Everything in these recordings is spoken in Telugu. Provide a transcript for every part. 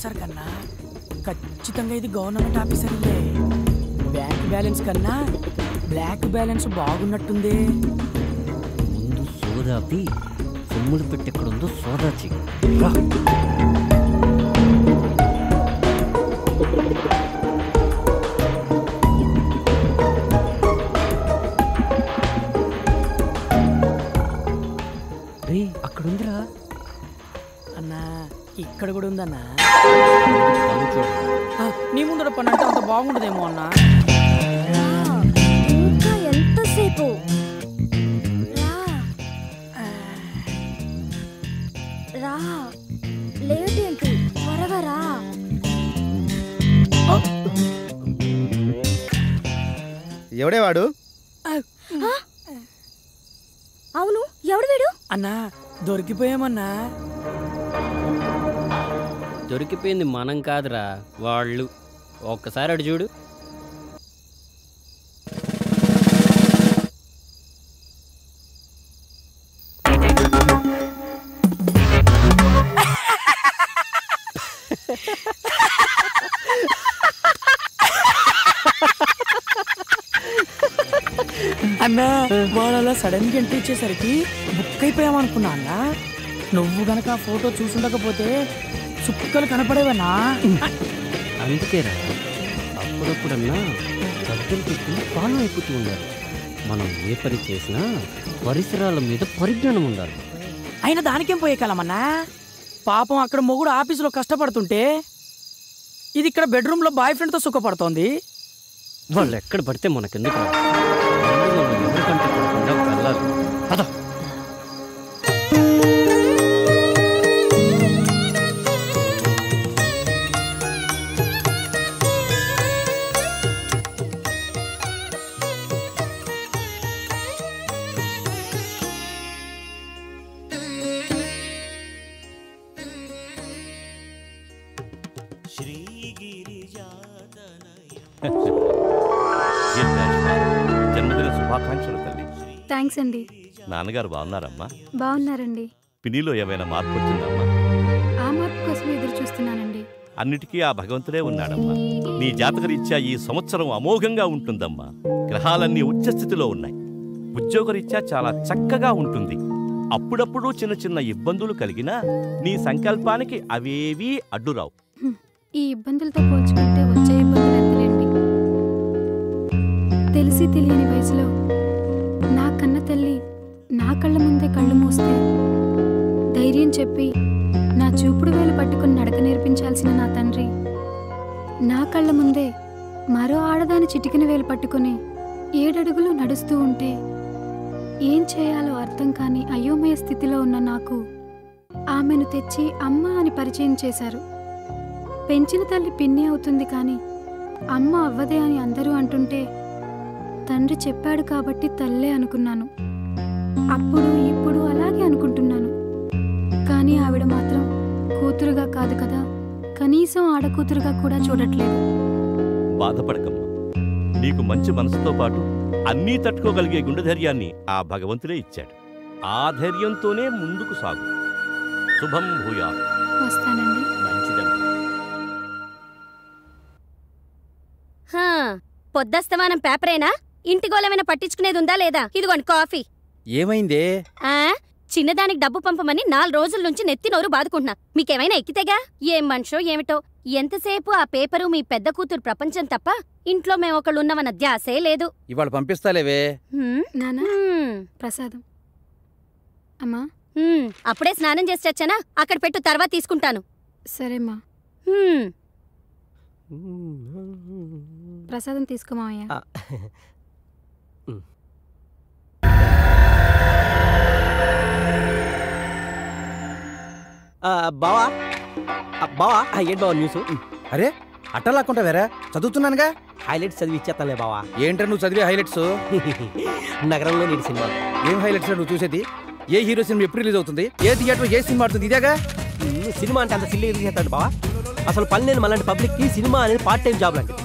సార్ కన్నా ఖచ్చితంగా ఇది గవర్నమెంట్ ఆఫీసర్ ఇదే. బ్యాంక్ బ్యాలెన్స్ కన్నా బ్లాక్ బ్యాలెన్స్ బాగున్నట్టుంది. ముందు సోదాపి సొమ్ములు పెట్టెక్కడుందో సోదా చెయ్యి. అక్కడుందిరా అన్నా. ఇక్కడ కూడా ఉందన్నా. నీ ముందర పని అంటే అంత బాగుండదేమో అన్నా. ఇంకా ఎంతసేపు? రా, లేట్ ఏంటి? త్వరగా రా. ఎవడే వాడు? అవును, ఎవడు వీడు? అన్నా దొరికిపోయామన్నా. దొరికిపోయింది మనం కాదురా, వాళ్ళు. ఒక్కసారి అటు చూడు. అన్నా వాళ్ళు అలా సడన్ గా ఎంట్రీ ఇచ్చేసరికి బుక్ అయిపోయామనుకున్నా అన్నా. నువ్వు గనక ఆ ఫోటో చూసుండకపోతే చుక్కలు కనపడేవన్నా. అందుకేరా అప్పుడప్పుడన్నా గద్దలు పెట్టుకుని పాలు అయిపోతూ ఉండాలి. మనం ఏ పని చేసినా పరిసరాల మీద పరిజ్ఞానం ఉండాలి. అయినా దానికేం పోయే కాలమన్నా. పాపం అక్కడ మొగుడు ఆఫీసులో కష్టపడుతుంటే ఇది ఇక్కడ బెడ్రూమ్లో బాయ్ ఫ్రెండ్తో సుఖపడుతోంది. వాళ్ళు ఎక్కడ పడితే మనకెందుకు ఎవరికంటే పడకుండా వెళ్ళాలి. అదా జన్మదిన శుభాకాంక్షలు తల్లి. థ్యాంక్స్ అండి. నాన్నగారు బాగున్నారమ్మా? బాగున్నారండి. పినిలో ఏమైనా మార్పు వచ్చిందమ్మా? ఆ మార్పు కోసం ఎదురు చూస్తున్నానండి. అన్నిటికీ ఆ భగవంతుడే ఉన్నాడమ్మా. నీ జాతకరీత్యా ఈ సంవత్సరం అమోఘంగా ఉంటుందమ్మా. గ్రహాలన్నీ ఉచ్చస్థితిలో ఉన్నాయి. ఉద్యోగరీత్యా చాలా చక్కగా ఉంటుంది. అప్పుడప్పుడు చిన్న చిన్న ఇబ్బందులు కలిగినా నీ సంకల్పానికి అవేవీ అడ్డురావు. ఈ ఇబ్బందులతో పోల్చుకుంటే వచ్చే ఇబ్బందులు ఎంతలేండి. తెలిసి తెలియని వయసులో నా కన్న తల్లి నా కళ్ళ ముందే కళ్ళు మూస్తే ధైర్యం చెప్పి నా చూపుడు వేలు పట్టుకుని నడక నేర్పించాల్సిన నా తండ్రి నా కళ్ళ ముందే మరో ఆడదాని చిటికిన వేలు పట్టుకుని 7 అడుగులు నడుస్తూ ఉంటే ఏం చేయాలో అర్థం కాని అయోమయ స్థితిలో ఉన్న నాకు ఆమెను తెచ్చి అమ్మ అని పరిచయం చేశారు. పెంచిన తల్లి పిన్ని అవుతుంది కానీ అమ్మ అవ్వదే అని అందరూ అంటుంటే తండ్రి చెప్పాడు కాబట్టి తల్లే అనుకున్నాను. అప్పుడు ఇప్పుడు అలాగే అనుకుంటున్నాను. కానీ ఆవిడ మాత్రం కూతురుగా కాదు కదా, కనీసం ఆడకూతురుగా కూడా చూడట్లేదు. బాధపడకమ్మా. నీకు మంచి మనసుతో పాటు అన్నీ తట్టుకోగలిగే గుండె ధైర్యాన్ని ఆ భగవంతుడే ఇచ్చాడు. ఆ ధైర్యంతోనే ముందుకు సాగు. శుభం భూయా. వస్తానండి. మంచిదమ్మా. పొద్దస్తమానం పేపరేనా? ఇంటి గోళమైనా పట్టించుకునేది ఉందా లేదా? ఇదిగోండి కాఫీ. ఏమైందే? చిన్నదానికి డబ్బు పంపమని 4 రోజుల నుంచి నెత్తి నోరు బాదుకుంటున్నా. మీకేమైనా ఎక్కితేగా? ఏం మనిషో ఏమిటో. ఎంతసేపు ఆ పేపరు మీ పెద్ద కూతురు ప్రపంచం తప్ప ఇంట్లో మేమొకళ్ళున్నవన్న ధ్యాసే లేదు. ఇవాళ పంపిస్తాలేవే. నానా ప్రసాదం. అమ్మా అప్పుడే స్నానం చేసి వచ్చానా? అక్కడ పెట్టు, తర్వాత తీసుకుంటాను. సరేమ్మా. ప్రసాదం తీసుకోమావయ్యా. బావా బావా ఏంటి బావా న్యూస్? అరే అట్టలాక్కుంటా వేరా, చదువుతున్నానుగా. హైలైట్స్ చదివి ఇచ్చేస్తానులే బావా. ఏంట్రా నువ్వు చదివే హైలైట్స్? నగరంలో నేటి సినిమా. ఏం హైలైట్స్ నువ్వు చూసేది? ఏ హీరో సినిమా ఎప్పుడు రిలీజ్ అవుతుంది? ఏ థియేటర్ ఏ సినిమా ఆడుతుంది? ఇదేగా సినిమా అంటే అంత సిల్లీ రిలీజ్ చేస్తాడు బావా. అసలు పని లేని మళ్ళీ పబ్లిక్కి సినిమా అనేది పార్ట్ టైం జాబ్ లాంటిది.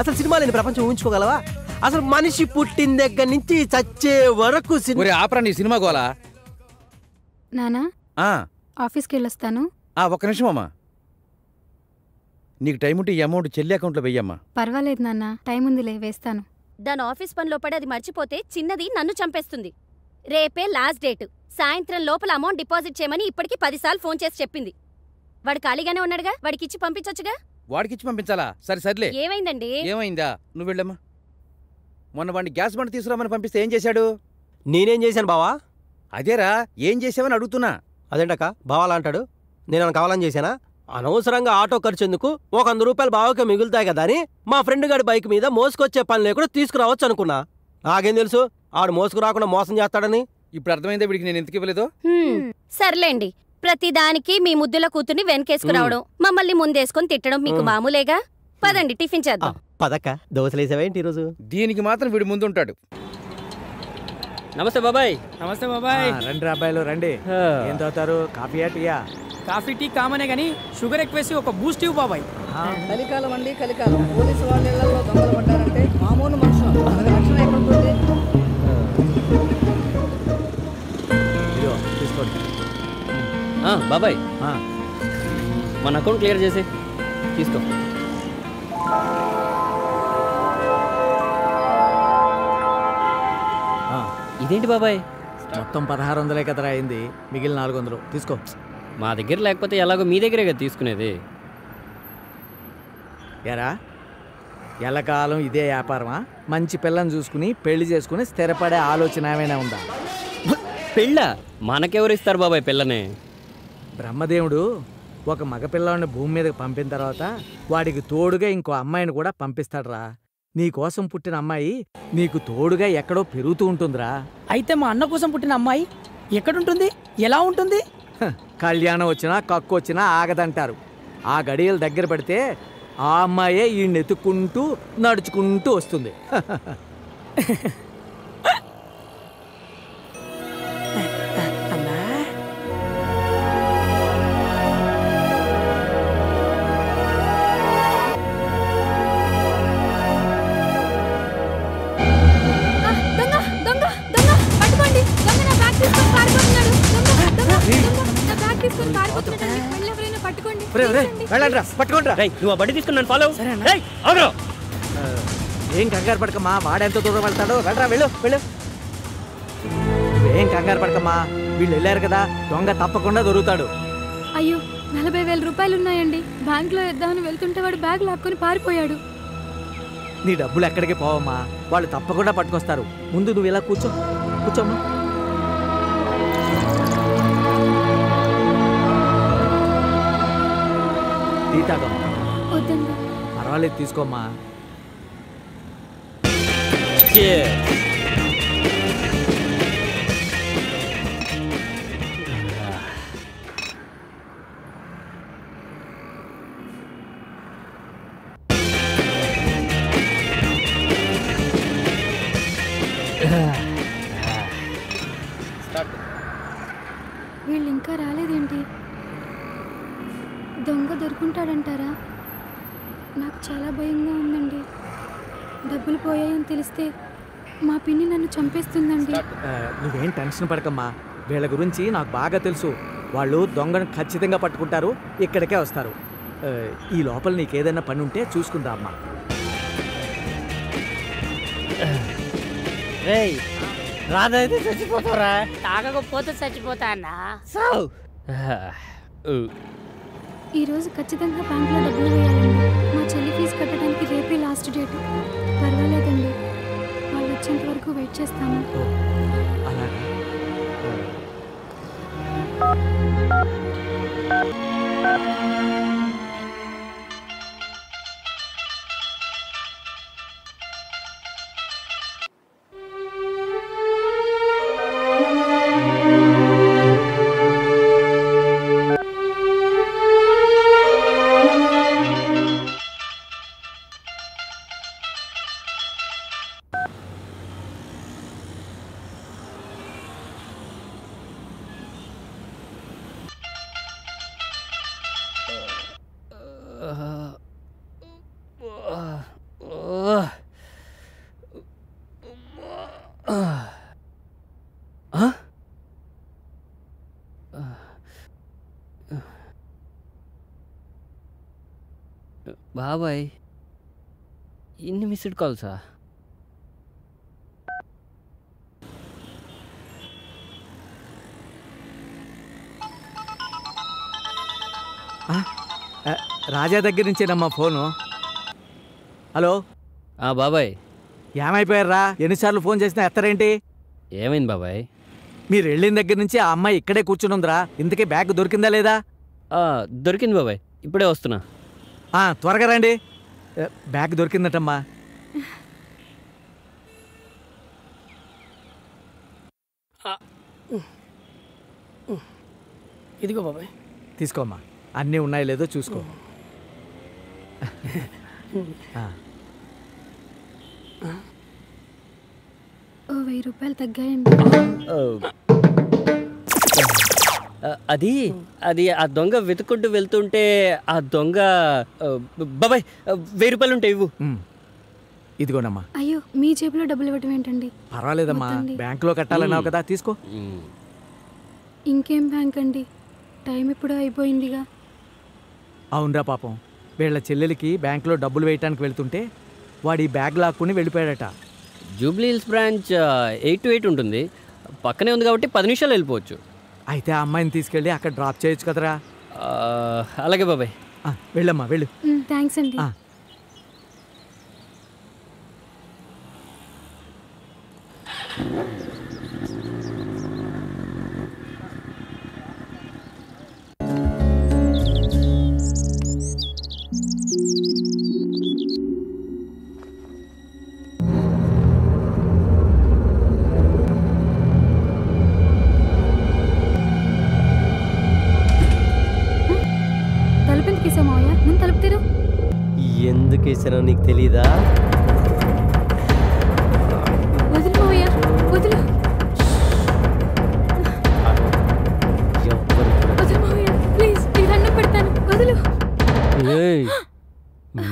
అసలు సినిమా లేని ప్రపంచం ఊహించుకోగలవా? అసలు మనిషి పుట్టిన దగ్గర నుంచి చచ్చే వరకు ఆపరా నీ సినిమా గోలా. నానా ఆఫీస్కి వెళ్ళొస్తాను. ఒక్క నిమిషం అమ్మా. నీకు టైం ఉంటే ఈ అమౌంట్ చెల్లి అకౌంట్లో వెయ్యమ్మా. పర్వాలేదు నాన్న, టైం ఉందిలే, వేస్తాను. దాని ఆఫీస్ పనిలో పడి అది మర్చిపోతే చిన్నది నన్ను చంపేస్తుంది. రేపే లాస్ట్ డేట్. సాయంత్రం లోపల అమౌంట్ డిపాజిట్ చేయమని ఇప్పటికి 10 సార్లు ఫోన్ చేసి చెప్పింది. వాడు ఖాళీగానే ఉన్నాడుగా, వాడికిచ్చి పంపించొచ్చుగా. వాడికిచ్చి పంపించాలా? సరే సర్లే. ఏమైందండి? ఏమైందా? నువ్వు వెళ్ళమ్మా. మొన్న వాడిని గ్యాస్ బండ తీసుకురామని పంపిస్తే ఏం చేశాడు? నేనేం చేశాను బావా? అదేరా, ఏం చేసావని అడుగుతున్నా. అదేంటక్క బావాలా అంటాడు? నేను కావాలని చేశానా? అనవసరంగా ఆటో ఖర్చు ఎందుకు, 100 రూపాయలు బావకే మిగులుతాయి కదా అని మా ఫ్రెండ్ గారి బైక్ మీద మోసుకొచ్చే పని లేకుండా తీసుకురావచ్చు అనుకున్నా. నాకేం తెలుసు ఆడు మోసుకురాకుండా మోసం చేస్తాడని. ఇప్పుడు అర్థమైందా వీడికి నేను ఎందుకు ఇవ్వలేదో? సర్లేండి, ప్రతిదానికి మీ ముద్దుల కూతుర్ని వెనకేసుకురావడం, మమ్మల్ని ముందేసుకొని తిట్టడం మీకు మామూలేగా. పదండి టిఫిన్ చేద్దాం. పదక్క, దోశలేసావేంటి ఈరోజు? దీనికి మాత్రం వీడు ముందుంటాడు. నమస్తే బాబాయ్. నమస్తే బాబాయ్. రండి అబ్బాయిలు రండి. ఏం తాగుతారు, కాఫీయా టీయా? కాఫీ టీ కామనే గానీ షుగర్ ఎక్కువేసి ఒక బూస్ట్ ఇవ్వు బాబాయ్. కలికాలం అండి, కలికాలం. పోలీసు వాళ్ళ ఇళ్లలో దొంగలు పడ్డారంటే మామూలు మనుషులు మనకు రక్షణ ఎక్కడుంటుంది? ఇదిగో తీసుకోండి. బాబాయ్, మన అకౌంట్ క్లియర్ చేసి తీసుకో. ఇదేంటి బాబాయ్? మొత్తం 1600 కదరా అయింది, మిగిలిన 400 తీసుకో. మా దగ్గర లేకపోతే ఎలాగో మీ దగ్గరే కదా తీసుకునేది. ఎరా ఎల్లకాలం ఇదే వ్యాపారమా? మంచి పిల్లని చూసుకుని పెళ్లి చేసుకుని స్థిరపడే ఆలోచన ఏమైనా ఉందా? పెళ్ళ మనకెవరు ఇస్తారు బాబాయ్ పిల్లని? బ్రహ్మదేవుడు ఒక మగపిల్లాడిని భూమి మీదకి పంపిన తర్వాత వాడికి తోడుగా ఇంకో అమ్మాయిని కూడా పంపిస్తాడురా. నీకోసం పుట్టిన అమ్మాయి నీకు తోడుగా ఎక్కడో పెరుగుతూ ఉంటుందిరా. అయితే మా అన్న కోసం పుట్టిన అమ్మాయి ఎక్కడుంటుంది, ఎలా ఉంటుంది? కళ్యాణం వచ్చినా కక్కు వచ్చినా ఆగదంటారు. ఆ గడియలు దగ్గర పడితే ఆ అమ్మాయే ఈ నెతుక్కుంటూ నడుచుకుంటూ వస్తుంది. అన్నా దొంగ దొంగ దొంగ పట్టుకోండి. దొంగ నా బ్యాగ్ తీసుకొని పారిపోతున్నాడు. దొంగ దొంగ దొంగ నా బ్యాగ్ తీసుకొని పారిపోతున్నాడు. మళ్ళీ ఎవరైనా పట్టుకోండి. వెళ్ళండి, పట్టుకోండి. నువ్వు ఆ బండి తీసుకుని నన్ను ఫాలో. అవును, ఏం కంగారు పడకమ్మా, వాడెంత దూరం వెళ్తాడో. వెళ్ళరా, వెళ్ళు వెళ్ళు. ఏం కంగారు పడకమ్మా, వీళ్ళు వెళ్ళారు కదా, దొంగ తప్పకుండా దొరుకుతాడు. అయ్యో, 40,000 రూపాయలు ఉన్నాయండి. బ్యాంకులో వేద్దామని వెళ్తుంటే వాడు బ్యాగ్ లాక్కొని పారిపోయాడు. నీ డబ్బులు ఎక్కడికి పోవమ్మా, వాళ్ళు తప్పకుండా పట్టుకొస్తారు. ముందు నువ్వు ఇలా కూర్చో, కూర్చోమ్మా. టీ తాగమ్మా. వద్దండి. పర్వాలేదు, తీసుకోమ్మా. వీళ్ళు ఇంకా రాలేదేంటి? దొంగ దొరుకుంటాడంటారా? నాకు చాలా భయంగా ఉందండి. డబ్బులు పోయాయని తెలిస్తే మా పిన్ని నన్ను చంపేస్తుందండి. నువ్వేం టెన్షన్ పడకమ్మా, వీళ్ళ గురించి నాకు బాగా తెలుసు. వాళ్ళు దొంగను ఖచ్చితంగా పట్టుకుంటారు, ఇక్కడికే వస్తారు. ఈ లోపల నీకేదైనా పని ఉంటే చూసుకుందా అమ్మా. రాదైతే చచ్చిపోతారా? తాగకపోతే చచ్చిపోతా అన్నా. ఈరోజు ఖచ్చితంగా బ్యాంకులో డబ్బులు వేయాలండి. మా చెల్లి ఫీజు కట్టడానికి రేపే లాస్ట్ డేట్. పర్వాలేదండి, వాళ్ళు వచ్చేంత వరకు వెయిట్ చేస్తాను. అలాగే. బాబాయ్ ఇన్ని మిస్డ్ కాల్సా? రాజా దగ్గర నుంచేనమ్మా ఫోను. హలో బాబాయ్, ఏమైపోయారా? ఎన్నిసార్లు ఫోన్ చేసినా ఎత్తరేంటి? ఏమైంది బాబాయ్? మీరు వెళ్ళిన దగ్గర నుంచి ఆ అమ్మాయి ఇక్కడే కూర్చునుందిరా. ఇంతకీ బ్యాగ్ దొరికిందా లేదా? దొరికింది బాబాయ్, ఇప్పుడే వస్తున్నా. త్వరగా రండి. బ్యాగ్ దొరికిందటమ్మా. ఇదిగో బాబాయ్, తీసుకోమ్మా. అన్నీ ఉన్నాయో లేదో చూసుకో. ఓ 1000 రూపాయలు తగ్గాయండి. అది అది ఆ దొంగ వెతుకుంటూ వెళ్తుంటే ఆ దొంగ బాబాయ్ 1000 రూపాయలు ఉంటాయి, ఇవ్వు. ఇదిగోనమ్మా. అయ్యో, మీ జేబులో డబ్బులు ఇవ్వటం ఏంటండి? పర్వాలేదమ్మా, బ్యాంకులో కట్టాలన్నావు కదా, తీసుకో. ఇంకేం బ్యాంక్ అండి, టైం ఇప్పుడు అయిపోయిందిగా. అవునరా పాపం, వీళ్ళ చెల్లెలికి బ్యాంకులో డబ్బులు వేయటానికి వెళ్తుంటే వాడి బ్యాగ్ లాక్కుని వెళ్ళిపోయాడట. జూబ్లీ హిల్స్ బ్రాంచ్ 8 to 8 ఉంటుంది, పక్కనే ఉంది కాబట్టి 10 నిమిషాలు వెళ్ళిపోవచ్చు. అయితే ఆ అమ్మాయిని తీసుకెళ్ళి అక్కడ డ్రాప్ చేయొచ్చు కదరా. అలాగే బాబాయ్, వెళ్ళమ్మా, వెళ్ళు. థ్యాంక్స్ అండి. ఎందుకు వేసానో నీకు తెలీదా?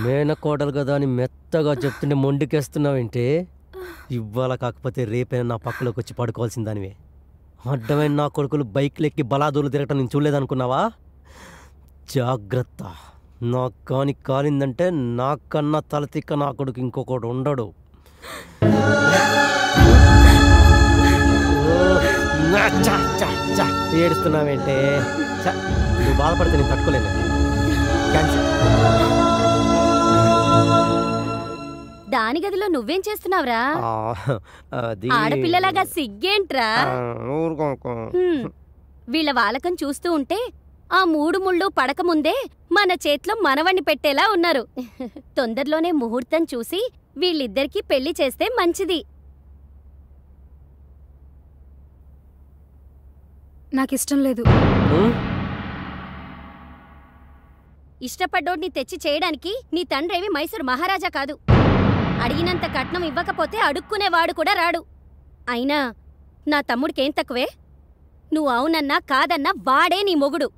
మేనకోడలు కదా అని మెత్తగా చెప్తుంటే మొండికేస్తున్నావేంటి? ఇవాళ కాకపోతే రేపైనా నా పక్కలోకి వచ్చి పడుకోవాల్సిన దానివే. అడ్డమైన నా కొడుకులు బైక్లు ఎక్కి బలాదూలు తిరగటం నేను చూడలేదనుకున్నావా? జాగ్రత్త, నా కాని కాలిందంటే నాకన్నా తలతిక్క నా కొడుకు ఇంకొకటి ఉండడు. ఏడుస్తున్నావేంటే? నువ్వు బాధపడితే నేను తట్టుకోలేను. దాని గదిలో నువ్వేం చేస్తున్నావురా? ఆడపిల్లలాగా సిగ్గేంట్రా? వీళ్ళ వాలకం చూస్తూ ఉంటే ఆ 3 ముళ్ళు పడకముందే మన చేతిలో మనవణ్ణి పెట్టేలా ఉన్నారు. తొందరలోనే ముహూర్తం చూసి వీళ్ళిద్దరికీ పెళ్లి చేస్తే మంచిది. నాకిష్టం లేదు. ఇష్టపడ్డోడిని తెచ్చి చేయడానికి నీ తండ్రేవి మైసూరు మహారాజా కాదు. అడిగినంత కట్నం ఇవ్వకపోతే అడుక్కునేవాడు కూడా రాడు. అయినా నా తమ్ముడికేం తక్కువే? నువ్వు అవునన్నా కాదన్నా వాడే నీ మొగుడు.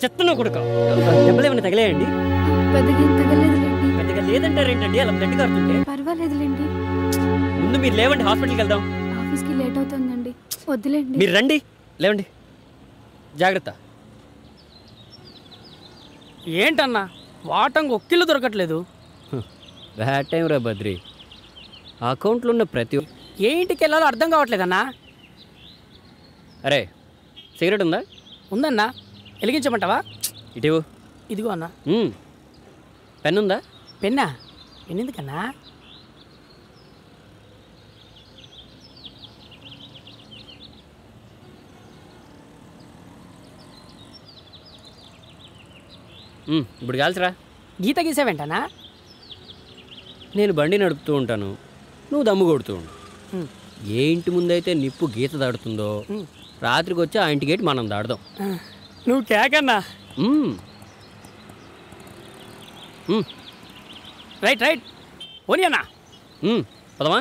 చెత్తను కొడుక, దెబ్బలేమన్నా తగిలేయండి? పెద్దగా లేదంటారేంటండి అలా బ్లడ్ కారుతుంటే? పర్వాలేదులేండి. ముందు మీరు లేవండి, హాస్పిటల్కి వెళ్దాం. ఆఫీస్కి లేట్ అవుతుందండి. వద్దులేండి. మీరు రండి, లేవండి. జాగ్రత్త. ఏంటన్నా వాటంగా ఒక్కిళ్ళు దొరకట్లేదు? బ్యాడ్ టైం రా బద్రి. ఆ అకౌంట్లో ఉన్న ప్రతి ఏ ఇంటికి వెళ్ళాలో అర్థం కావట్లేదన్నా. అరే, సిగరెట్ ఉందా? ఉందన్నా, వెలిగించమంటావా? ఇటీవు. ఇదిగో అన్నా. పెన్ ఉందా? పెన్నా? పెన్ ఎందుకన్నా? ఇప్పుడు కాల్చరా. గీత గీసావేంటనా? నేను బండి నడుపుతూ ఉంటాను, నువ్వు దమ్ము కొడుతూ ఉండు. ఏ ఇంటి ముందైతే నిప్పు గీత దాడుతుందో రాత్రికి వచ్చి ఆ ఇంటి గేట్ మనం దాడదాం. నువ్వు కేకన్నా. Right right. పోనీ అన్నా పదమా